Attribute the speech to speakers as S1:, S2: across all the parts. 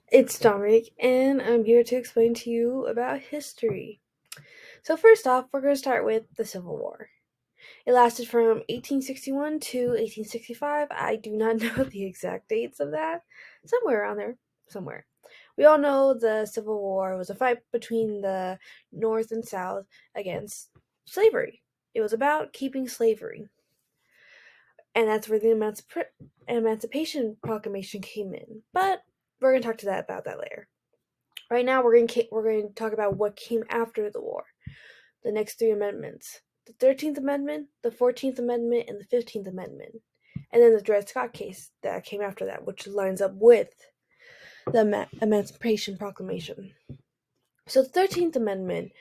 S1: It's Dominic, and I'm here to explain to you about history. So, first off, we're going to start with the Civil War. It lasted from 1861 to 1865. I do not know the exact dates of that. Somewhere around there. Somewhere. We all know the Civil War was a fight between the North and South against slavery. It was about keeping slavery. And that's where the Emancipation Proclamation came in. But we're going to talk about that later. Right now, we're going to talk about what came after the war. The next three amendments: the 13th Amendment, the 14th Amendment, and the 15th Amendment, and then the Dred Scott case that came after that, which lines up with the Emancipation Proclamation. So the 13th Amendment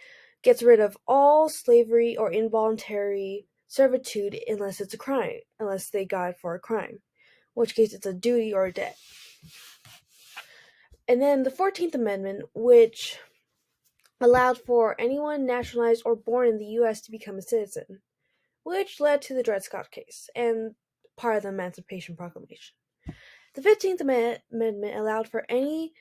S1: gets rid of all slavery or involuntary servitude unless it's a crime, unless they got it for a crime, in which case it's a duty or a debt. And then the 14th Amendment, which allowed for anyone naturalized or born in the U.S. to become a citizen, which led to the Dred Scott case and part of the Emancipation Proclamation. The 15th Amendment allowed for any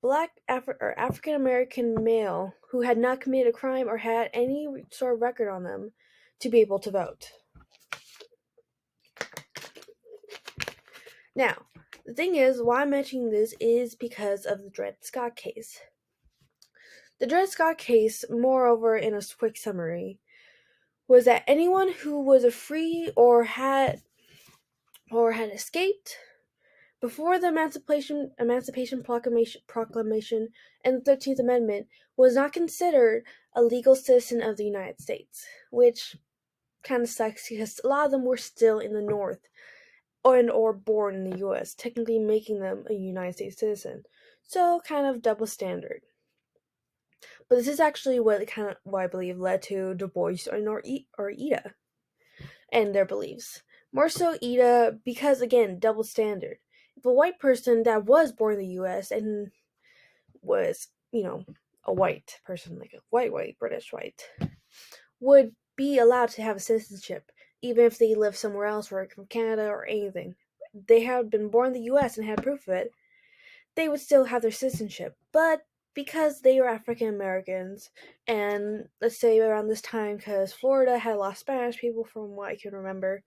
S1: black or African American male who had not committed a crime or had any sort of record on them to be able to vote. Now, the thing is, why I'm mentioning this is because of the Dred Scott case. The Dred Scott case, moreover, in a quick summary, was that anyone who was a free or had escaped before the Emancipation Proclamation and the 13th Amendment was not considered a legal citizen of the United States, which kind of sucks because a lot of them were still in the North or born in the U.S., technically making them a United States citizen. So kind of double standard. But this is actually what I believe led to Du Bois or Ida and their beliefs. More so Ida because, again, double standard. If a white person that was born in the US and was, a white person, like a white, British white, would be allowed to have a citizenship, even if they live somewhere else, or from Canada or anything. They had been born in the US and had proof of it, they would still have their citizenship. But because they were African Americans, and let's say around this time, because Florida had a lot of Spanish people from what I can remember,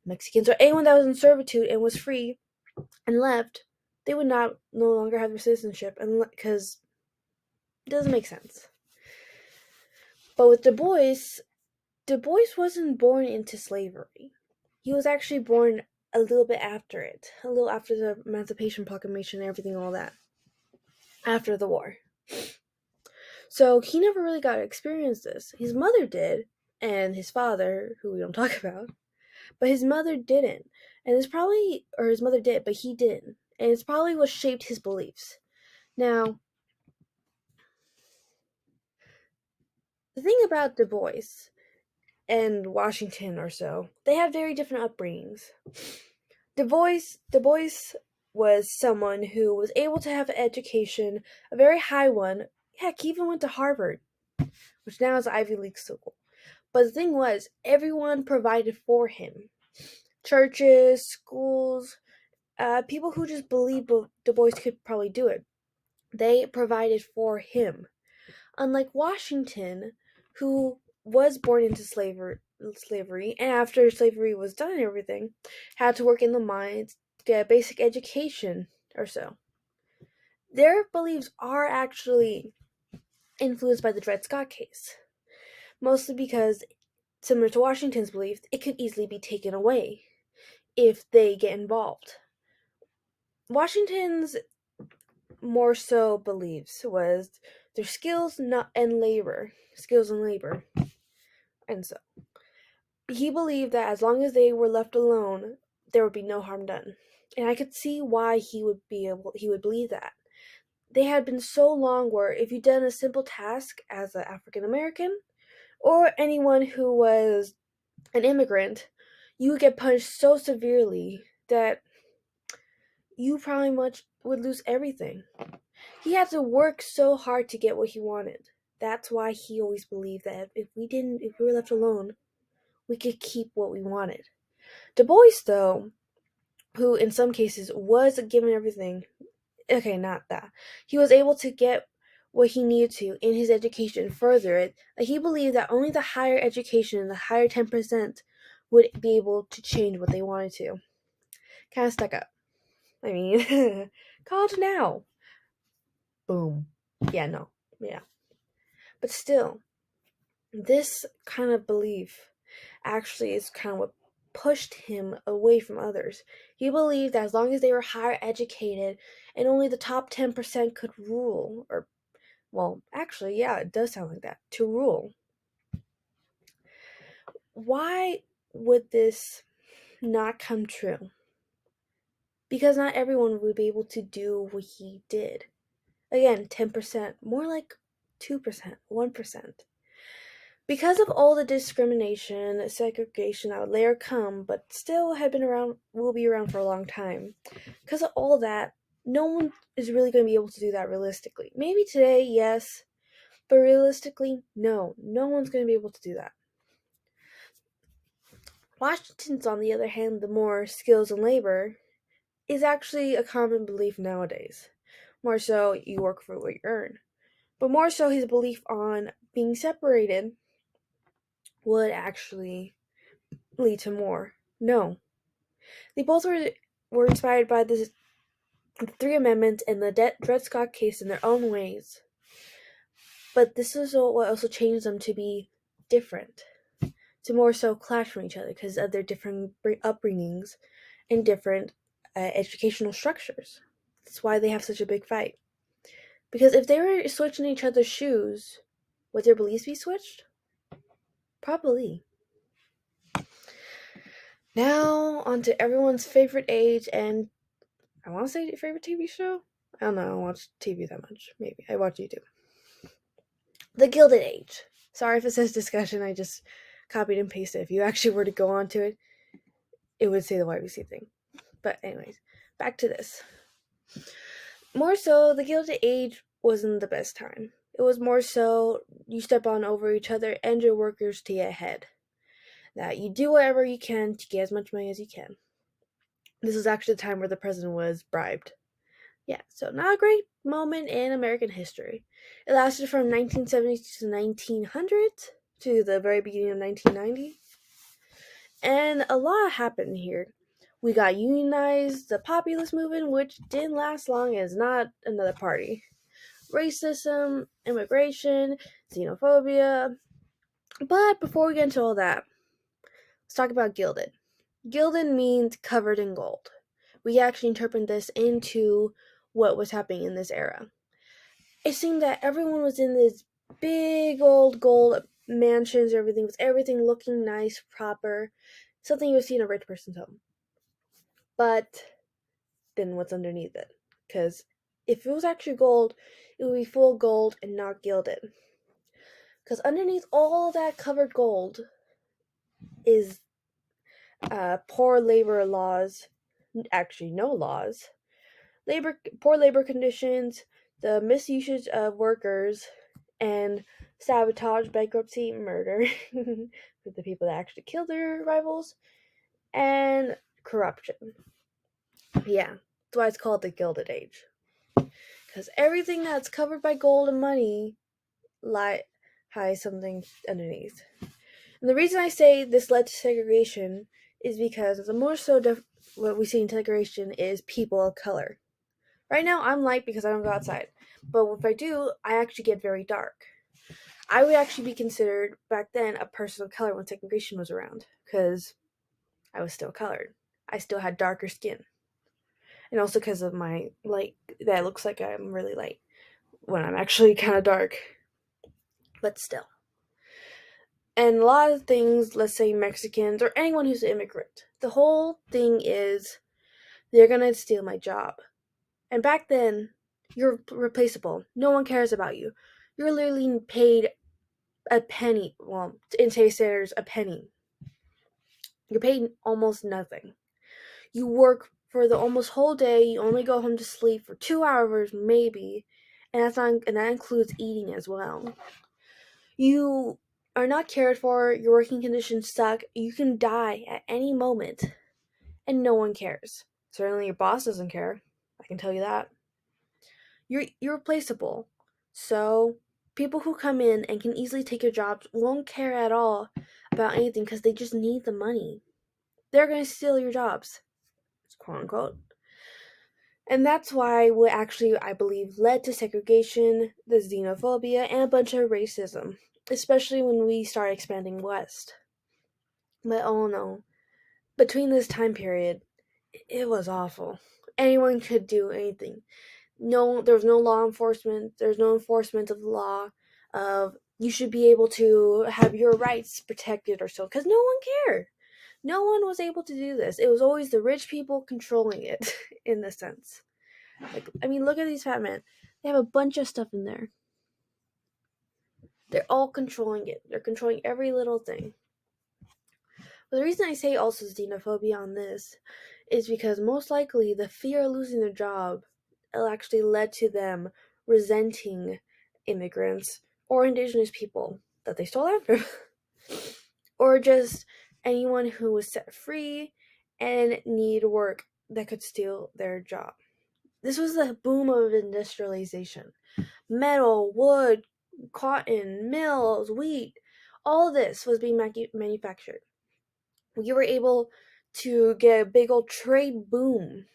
S1: Mexicans, or anyone that was in servitude and was free and left, they would no longer have their citizenship, and because it doesn't make sense. But with Du Bois wasn't born into slavery. He was actually born a little bit after it, a little after the Emancipation Proclamation and everything, all that, after the war. So he never really got to experience this. His mother did, and his father, who we don't talk about, but his mother didn't. And his mother did, but he didn't. And it's probably what shaped his beliefs. Now, the thing about Du Bois and Washington or so, they have very different upbringings. Du Bois was someone who was able to have an education, a very high one. Heck, he even went to Harvard, which now is Ivy League school. But the thing was, everyone provided for him. Churches, schools, people who just believed Du Bois could probably do it. They provided for him. Unlike Washington, who was born into slavery, and after slavery was done and everything, had to work in the mines, get a basic education or so. Their beliefs are actually influenced by the Dred Scott case, mostly because, similar to Washington's belief, it could easily be taken away if they get involved. Washington's more so beliefs was their skills and labor, and so he believed that as long as they were left alone, there would be no harm done. And I could see why he would believe that. They had been so long where if you'd done a simple task as an African American or anyone who was an immigrant, you would get punished so severely that you probably would lose everything. He had to work so hard to get what he wanted. That's why he always believed that if we were left alone, we could keep what we wanted. Du Bois, though, who in some cases was given everything, Okay, not that. He was able to get what he needed to in his education further it. Like, he believed that only the higher education, the higher 10%, would be able to change what they wanted to. Kind of stuck up. I mean, college now. Boom. Yeah, no. Yeah. But still, this kind of belief actually is kind of what pushed him away from others. He believed that as long as they were higher educated and only the top 10% could rule, or, well, actually, yeah, it does sound like that, to rule. Why would this not come true? Because not everyone would be able to do what he did. Again, 10%, more like 2%, 1%. Because of all the discrimination, segregation that would later come, but still had been around, will be around for a long time. Because of all that, no one is really going to be able to do that realistically. Maybe today, yes, but realistically, no. No one's going to be able to do that. Washington's, on the other hand, the more skills and labor, is actually a common belief nowadays. More so, you work for what you earn. But more so, his belief on being separated would actually lead to more. No. They both were inspired by the Three Amendments and the Dred Scott case in their own ways. But this is what also changed them to be different, to more so clash from each other because of their different upbringings and different educational structures. That's why they have such a big fight. Because if they were switching each other's shoes, would their beliefs be switched? Probably. Now, on to everyone's favorite age, and I want to say favorite TV show? I don't know, I don't watch TV that much. Maybe. I watch YouTube. The Gilded Age. Sorry if it says discussion, I just copied and pasted. If you actually were to go onto it, it would say the YBC thing. But anyways, back to this. More so, the Gilded Age wasn't the best time. It was more so you step on over each other and your workers to get ahead. That you do whatever you can to get as much money as you can. This was actually the time where the president was bribed. Yeah, so not a great moment in American history. It lasted from 1970 to 1900 to the very beginning of 1990. And a lot happened here. We got unionized, the populist movement, which didn't last long, is not another party. Racism, immigration, xenophobia. But before we get into all that, let's talk about gilded. Gilded means covered in gold. We actually interpret this into what was happening in this era. It seemed that everyone was in this big old gold mansions, everything looking nice, proper, something you would see in a rich person's home. But then what's underneath it? Because if it was actually gold, it would be full gold and not gilded. Because underneath all that covered gold is poor labor laws, actually no laws, poor labor conditions, the misusage of workers, and sabotage, bankruptcy, murder with the people that actually killed their rivals, and corruption. Yeah, that's why it's called the Gilded Age. Because everything that's covered by gold and money hides something underneath. And the reason I say this led to segregation is because the more so what we see in segregation is people of color. Right now, I'm light because I don't go outside. But if I do, I actually get very dark. I would actually be considered, back then, a person of color when segregation was around. Because I was still colored. I still had darker skin. And also because of my light, that looks like I'm really light when I'm actually kind of dark. But still. And a lot of things, let's say Mexicans or anyone who's an immigrant, the whole thing is they're going to steal my job. And back then, you're replaceable. No one cares about you. You're literally paid a penny. Well, in today's standards, a penny. You're paid almost nothing. You work for the almost whole day. You only go home to sleep for 2 hours, maybe, and that includes eating as well. You are not cared for. Your working conditions suck. You can die at any moment, and no one cares. Certainly, your boss doesn't care. I can tell you that. You're replaceable. So people who come in and can easily take your jobs won't care at all about anything because they just need the money. They're going to steal your jobs, quote unquote. And that's why what actually, I believe, led to segregation, the xenophobia, and a bunch of racism, especially when we start expanding west. But oh no, between this time period, it was awful. Anyone could do anything. No, there was no law enforcement. There's no enforcement of the law. Of you should be able to have your rights protected or so, because no one cared. No one was able to do this. It was always the rich people controlling it, in this sense. Like, I mean, look at these fat men. They have a bunch of stuff in there. They're all controlling it. They're controlling every little thing. But the reason I say also xenophobia on this is because most likely the fear of losing their job actually led to them resenting immigrants or indigenous people that they stole land from. Or just anyone who was set free and need work that could steal their job. This was the boom of industrialization. Metal, wood, cotton, mills, wheat, all this was being manufactured. We were able to get a big old trade boom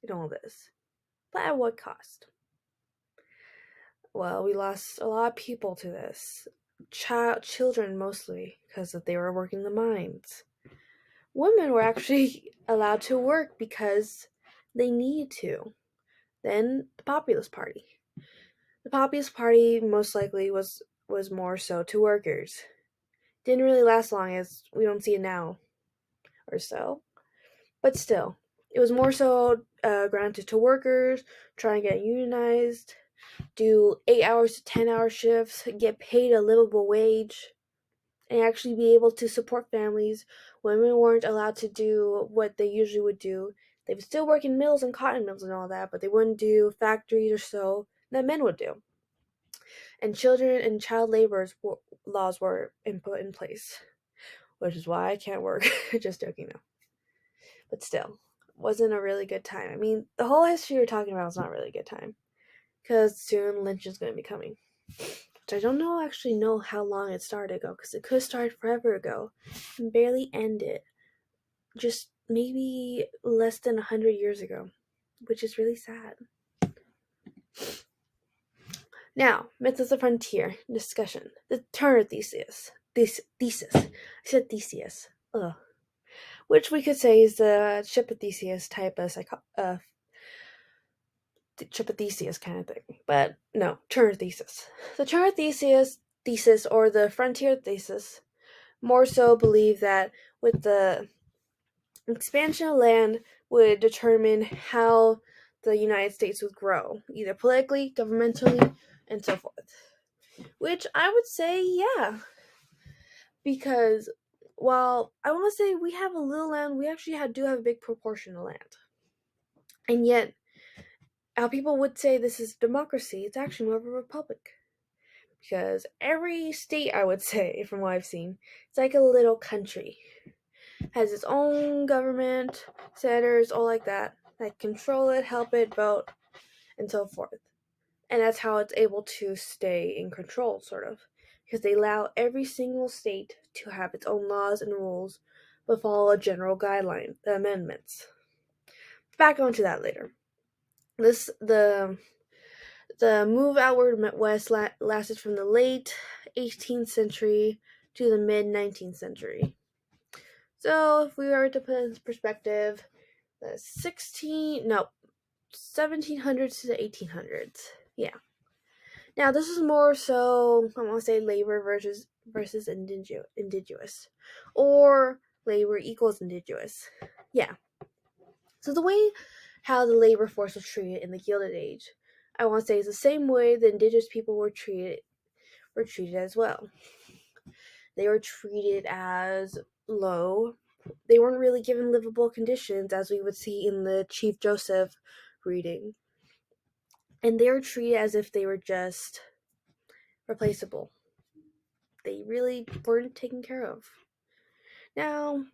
S1: in all this. But at what cost? Well, we lost a lot of people to this. Children mostly, because they were working the mines. Women were actually allowed to work because they needed to. Then the Populist Party. The Populist Party most likely was more so to workers. Didn't really last long, as we don't see it now or so. But still, it was more so granted to workers, try and get unionized, do 8 hours to 10-hour shifts, get paid a livable wage, and actually be able to support families. Women weren't allowed to do what they usually would do. They would still work in mills and cotton mills and all that, but they wouldn't do factories or so that men would do. And children and child labor laws were put in place, which is why I can't work. Just joking now. But still, wasn't a really good time. I mean, the whole history we're talking about is not really a good time, because soon Lynch is going to be coming. Which I don't actually know how long it started ago, because it could have started forever ago and barely ended just maybe less than 100 years ago, which is really sad. Now, myth of the frontier discussion. The Turner thesis. Thesis. I said thesis. Ugh. Which we could say is the ship of Theseus type of ship of Theseus kind of thing. But no, Turner thesis. The Turner thesis or the frontier thesis more so believe that with the expansion of land would determine how the United States would grow, either politically, governmentally, and so forth. Which I would say, yeah. Because while I want to say we have a little land, we actually do have a big proportion of land. And yet, how people would say this is democracy, it's actually more of a republic. Because every state, I would say, from what I've seen, it's like a little country. Has its own government, senators, all like that control it, help it, vote, and so forth. And that's how it's able to stay in control, sort of. Because they allow every single state to have its own laws and rules, but follow a general guideline, the amendments. Back onto that later. The move outward west lasted from the late 18th century to the mid 19th century. So if we were to put it in perspective, the 1700s to the 1800s. Yeah. Now this is more so, I want to say labor versus indigenous, or labor equals indigenous. Yeah. So the way how the labor force was treated in the Gilded Age, I want to say is the same way the indigenous people were treated as well. They were treated as low. They weren't really given livable conditions, as we would see in the Chief Joseph reading. And they were treated as if they were just replaceable. They really weren't taken care of. Now,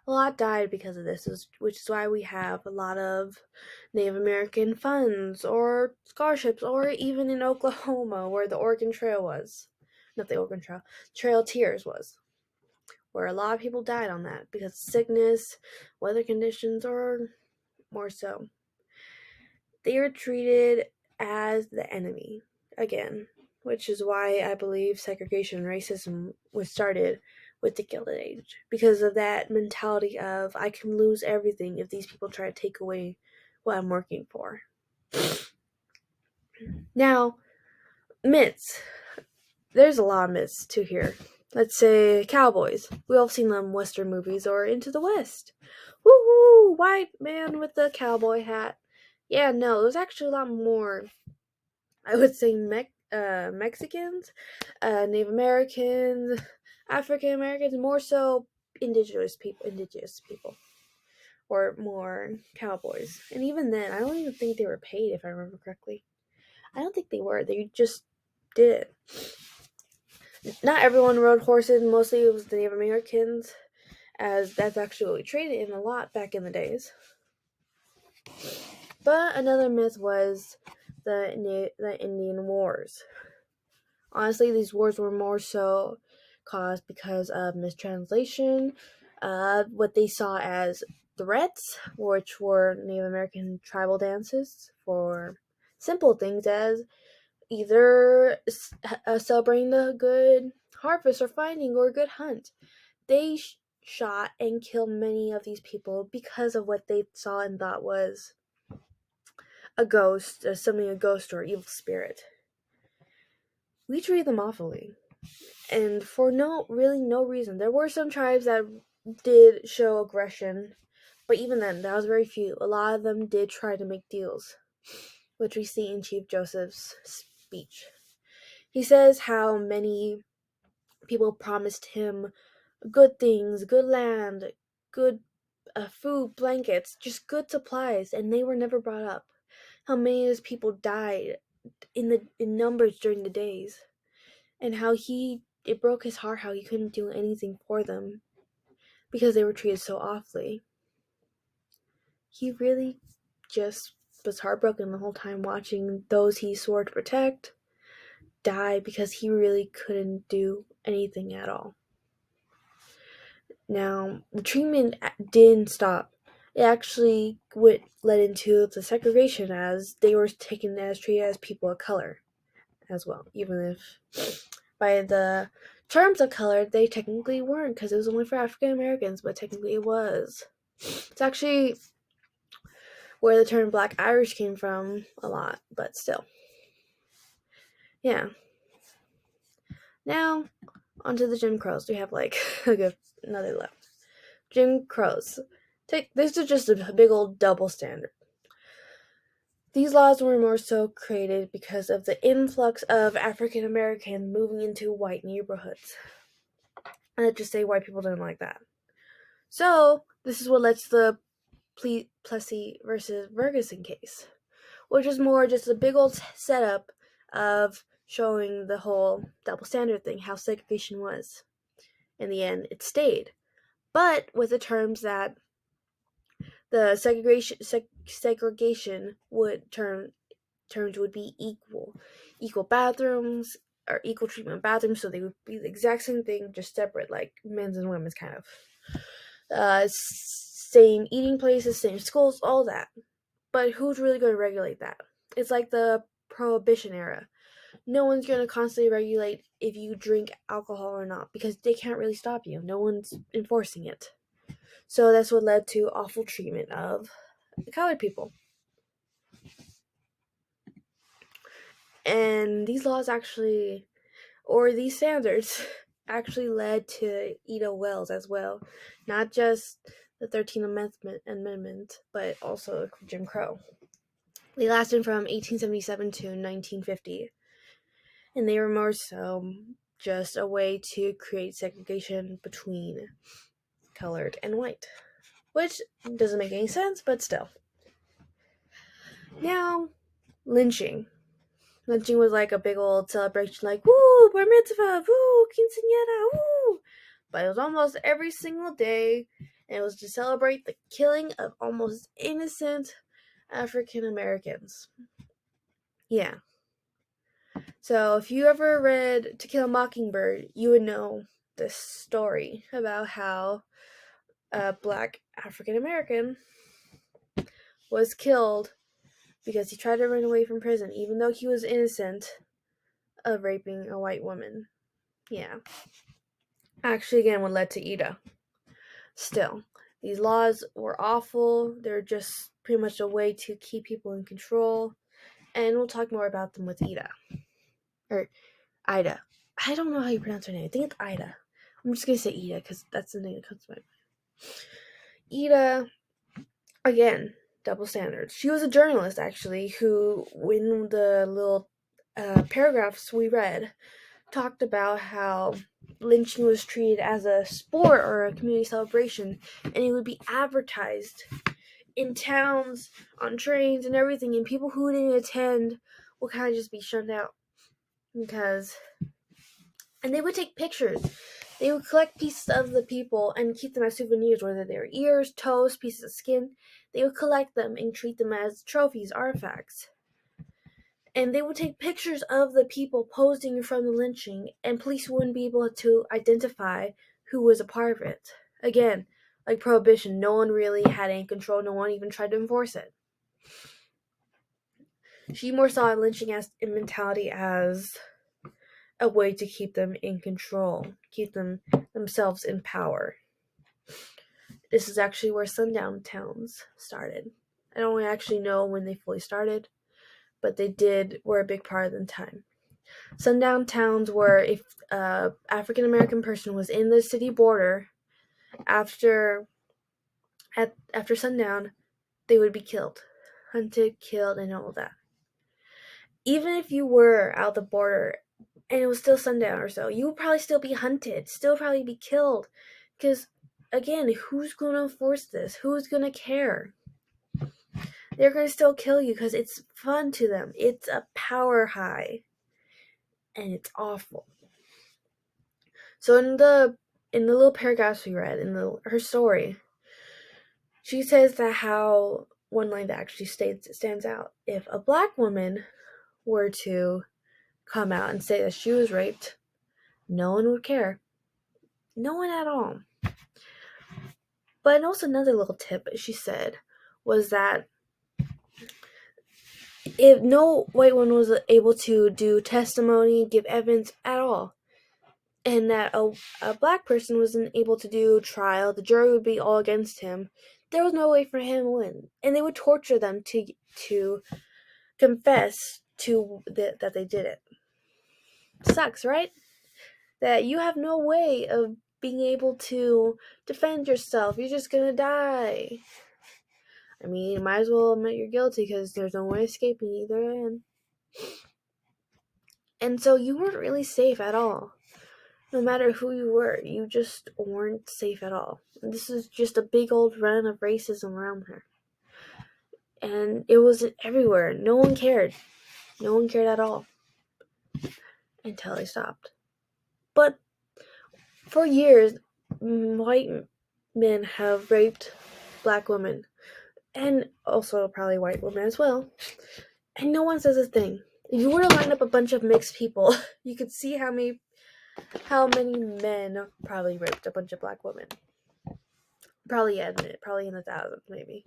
S1: A lot died because of this, which is why we have a lot of Native American funds or scholarships, or even in Oklahoma where the Oregon Trail was. Not the Oregon Trail, Trail Tears was, where a lot of people died on that because of sickness, weather conditions, or more so. They were treated as the enemy again, which is why I believe segregation and racism was started with the Gilded Age, because of that mentality of I can lose everything if these people try to take away what I'm working for. Now, myths. There's a lot of myths to hear. Let's say cowboys. We all seen them in Western movies or Into the West. Woohoo! White man with the cowboy hat. Yeah, no, there's actually a lot more. I would say Mexicans, Native Americans, African Americans, more so indigenous people, or more cowboys. And even then, I don't even think they were paid, if I remember correctly. I don't think they were. They just did it. Not everyone rode horses. Mostly it was the Native Americans, as that's actually what we traded in a lot back in the days. But another myth was the Indian Wars. Honestly, these wars were more so caused because of mistranslation, what they saw as threats, which were Native American tribal dances for simple things as either celebrating the good harvest or finding or a good hunt. They shot and killed many of these people because of what they saw and thought was a ghost, something a ghost or evil spirit. We treated them awfully, and for no reason. There were some tribes that did show aggression, but even then, that was very few. A lot of them did try to make deals, which we see in Chief Joseph's speech. He says how many people promised him good things, good land, good food, blankets, just good supplies, and they were never brought up. How many of his people died in numbers during the days, and how it broke his heart how he couldn't do anything for them because they were treated so awfully. He really just was heartbroken the whole time watching those he swore to protect die because he really couldn't do anything at all. Now, the treatment didn't stop. It actually led into the segregation, as they were taken as treated as people of color as well, even if by the terms of color they technically weren't, because it was only for African Americans, but technically it was. It's actually where the term Black Irish came from a lot, but still. Yeah. Now, onto the Jim Crows. We have another left. Jim Crows. This is just a big old double standard. These laws were more so created because of the influx of African Americans moving into white neighborhoods. And let's just say white people didn't like that. So, this is what led to the Plessy versus Ferguson case, which is more just a big old setup of showing the whole double standard thing, how segregation was. In the end, it stayed, but with the terms that the segregation terms would be equal bathrooms or equal treatment bathrooms, so they would be the exact same thing, just separate, like men's and women's kind of. Same eating places, same schools, all that. But who's really going to regulate that? It's like the Prohibition era. No one's going to constantly regulate if you drink alcohol or not, because they can't really stop you. No one's enforcing it. So that's what led to awful treatment of colored people. And these laws these standards actually led to Ida Wells as well. Not just the 13th Amendment, but also Jim Crow. They lasted from 1877 to 1950. And they were more so just a way to create segregation between colored and white. Which doesn't make any sense, but still. Now, lynching. Lynching was like a big old celebration, like, woo, bar mitzvah, woo, quinceañera, woo. But it was almost every single day, and it was to celebrate the killing of almost innocent African Americans. Yeah. So if you ever read To Kill a Mockingbird, you would know this story about how a black African American was killed because he tried to run away from prison, even though he was innocent of raping a white woman. Yeah. Actually, again, what led to Ida. Still, these laws were awful. They're just pretty much a way to keep people in control. And we'll talk more about them with Ida. Or Ida. I don't know how you pronounce her name. I think it's Ida. I'm just going to say Ida because that's the name that comes to mind. Ida, again, double standards. She was a journalist, actually, who, in the little paragraphs we read, talked about how lynching was treated as a sport or a community celebration, and it would be advertised in towns, on trains, and everything, and people who didn't attend would kind of just be shunned out because. And they would take pictures. They would collect pieces of the people and keep them as souvenirs, whether they were ears, toes, pieces of skin. They would collect them and treat them as trophies, artifacts. And they would take pictures of the people posing from the lynching, and police wouldn't be able to identify who was a part of it. Again, like Prohibition, no one really had any control, no one even tried to enforce it. She more saw lynching as a mentality as a way to keep them in control, keep them themselves in power. This is actually where sundown towns started. I don't actually know when they fully started, but they were a big part of the time. Sundown towns were if an African American person was in the city border after sundown, they would be killed, hunted, killed, and all that. Even if you were out the border and it was still sundown or so, you would probably still be hunted, still probably be killed. Because, again, who's going to enforce this? Who's going to care? They're going to still kill you because it's fun to them. It's a power high. And it's awful. So in the little paragraphs we read, her story, she says that how one line that actually stands out. If a black woman were to come out and say that she was raped, no one would care. No one at all. But also another little tip she said was that if no white woman was able to do testimony, give evidence at all, and that a black person wasn't able to do trial, the jury would be all against him, there was no way for him to win. And they would torture them to confess that they did it. Sucks, right? That you have no way of being able to defend yourself. You're just gonna die. I mean, you might as well admit you're guilty because there's no way escaping either end. And so you weren't really safe at all. No matter who you were, you just weren't safe at all. And this is just a big old run of racism around her. And it was everywhere. No one cared. No one cared at all. Until they stopped. But for years, white men have raped black women. And also probably white women as well. And no one says a thing. If you were to line up a bunch of mixed people, you could see how many men probably raped a bunch of black women. Probably in the thousands, maybe.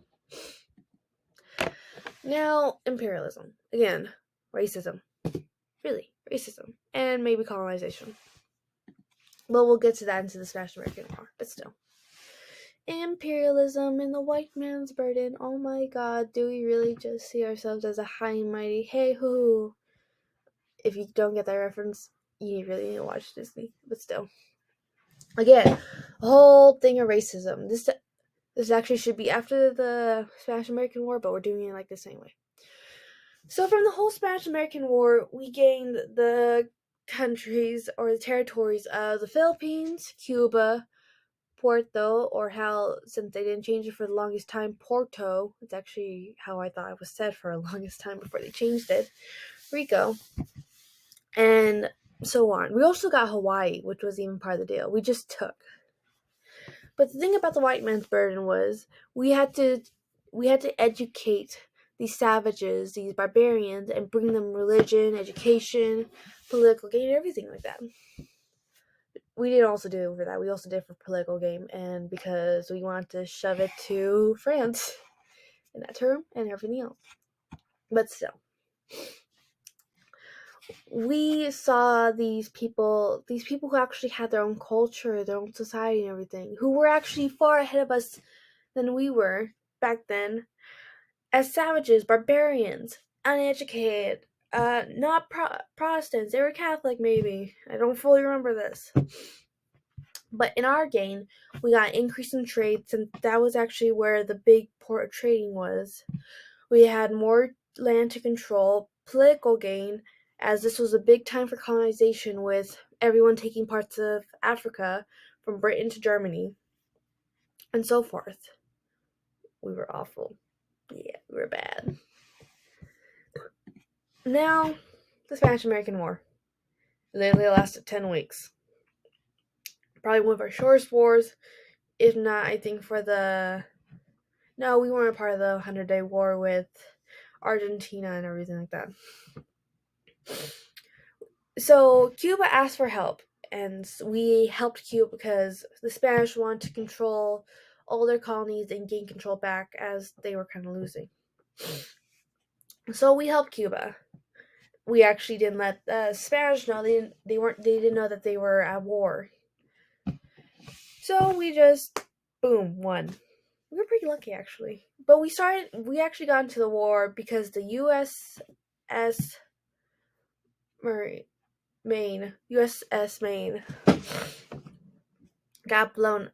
S1: Now, imperialism. Again, racism. Really, racism. And maybe colonization. Well, we'll get to that into the Spanish American War, but still. Imperialism and the white man's burden. Oh my god, do we really just see ourselves as a high and mighty hey-hoo? If you don't get that reference, you really need to watch Disney, but still. Again, the whole thing of racism. This actually should be after the Spanish American War, but we're doing it like this anyway. So from the whole Spanish American War, we gained the countries or the territories of the Philippines, Cuba, Puerto, or how, since they didn't change it for the longest time, Porto. It's actually how I thought it was said for the longest time before they changed it. Rico. And so on. We also got Hawaii, which was even part of the deal. We just took. But the thing about the white man's burden was we had to we had to educate these savages, these barbarians, and bring them religion, education, political gain, everything like that. We didn't also do it for that. We also did it for political game, and because we wanted to shove it to France in that term and everything else. But still, we saw these people who actually had their own culture, their own society, and everything, who were actually far ahead of us than we were back then, as savages, barbarians, uneducated, not Protestants. They were Catholic, maybe. I don't fully remember this. But in our game, we got an increase in trade, since that was actually where the big port of trading was. We had more land to control, political gain, as this was a big time for colonization, with everyone taking parts of Africa from Britain to Germany, and so forth. We were awful. Yeah, we were bad. Now, the Spanish American War. It literally lasted 10 weeks. Probably one of our shortest wars, if not, I think, for the. No, we weren't a part of the 100-Day War with Argentina and everything like that. So, Cuba asked for help, and we helped Cuba because the Spanish wanted to control all their colonies and gain control back, as they were kind of losing. So we helped Cuba. We actually didn't let the Spanish know. They didn't know that they were at war. So we just boom won. We were pretty lucky, actually. But we actually got into the war because the USS Maine got blown.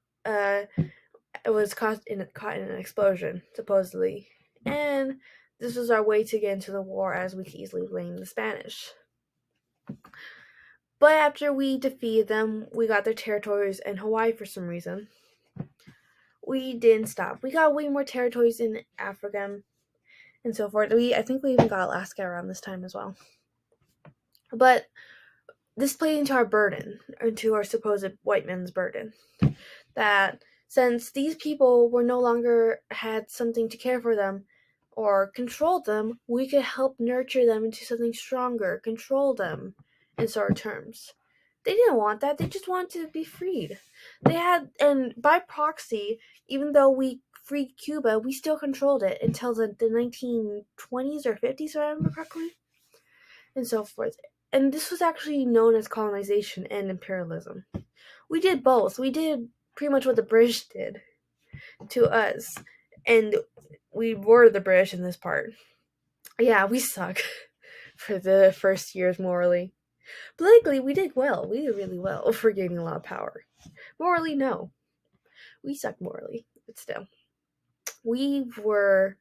S1: It was caught in an explosion, supposedly, and this was our way to get into the war, as we could easily blame the Spanish. But after we defeated them, we got their territories in Hawaii for some reason. We didn't stop. We got way more territories in Africa and so forth. I think we even got Alaska around this time as well. But this played into our burden, into our supposed white man's burden, that since these people were no longer had something to care for them or control them, we could help nurture them into something stronger, control them in sort of terms. They didn't want that. They just wanted to be freed. And by proxy, even though we freed Cuba, we still controlled it until the 1920s or 50s, if I remember correctly, and so forth. And this was actually known as colonization and imperialism. We did both. We did pretty much what the British did to us, and we were the British in this part. Yeah, we suck for the first years morally. Politically, we did well. We did really well for gaining a lot of power. Morally, no. We suck morally, but still. We were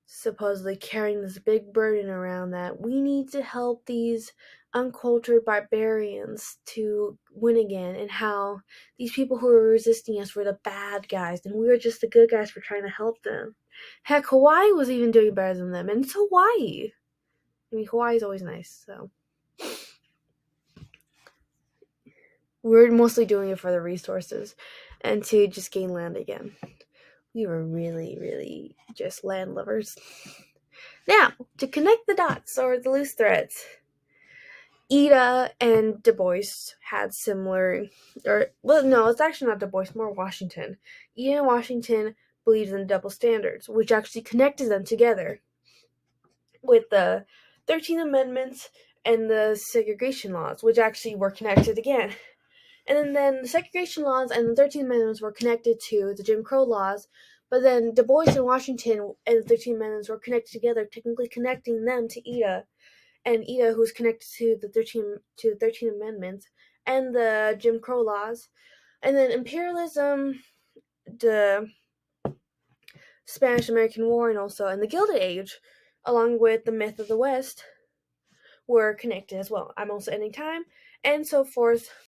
S1: supposedly carrying this big burden around that we need to help these uncultured barbarians to win again, and how these people who were resisting us were the bad guys and we were just the good guys for trying to help them. Heck, Hawaii was even doing better than them, and it's Hawaii. I mean, Hawaii's always nice, so. We're mostly doing it for the resources and to just gain land again. We were really, really just land lovers. Now, to connect the dots or the loose threads, Ida and Du Bois had similar, no, it's actually not Du Bois, more Washington. Ida and Washington believed in double standards, which actually connected them together with the 13th Amendment and the segregation laws, which actually were connected again. And then the segregation laws and the 13th Amendments were connected to the Jim Crow laws, but then Du Bois and Washington and the 13th Amendments were connected together, technically connecting them to Ida, and Ida, who was connected to the 13th Amendments and the Jim Crow laws. And then imperialism, the Spanish-American War, and the Gilded Age, along with the myth of the West, were connected as well. I'm also ending time, and so forth.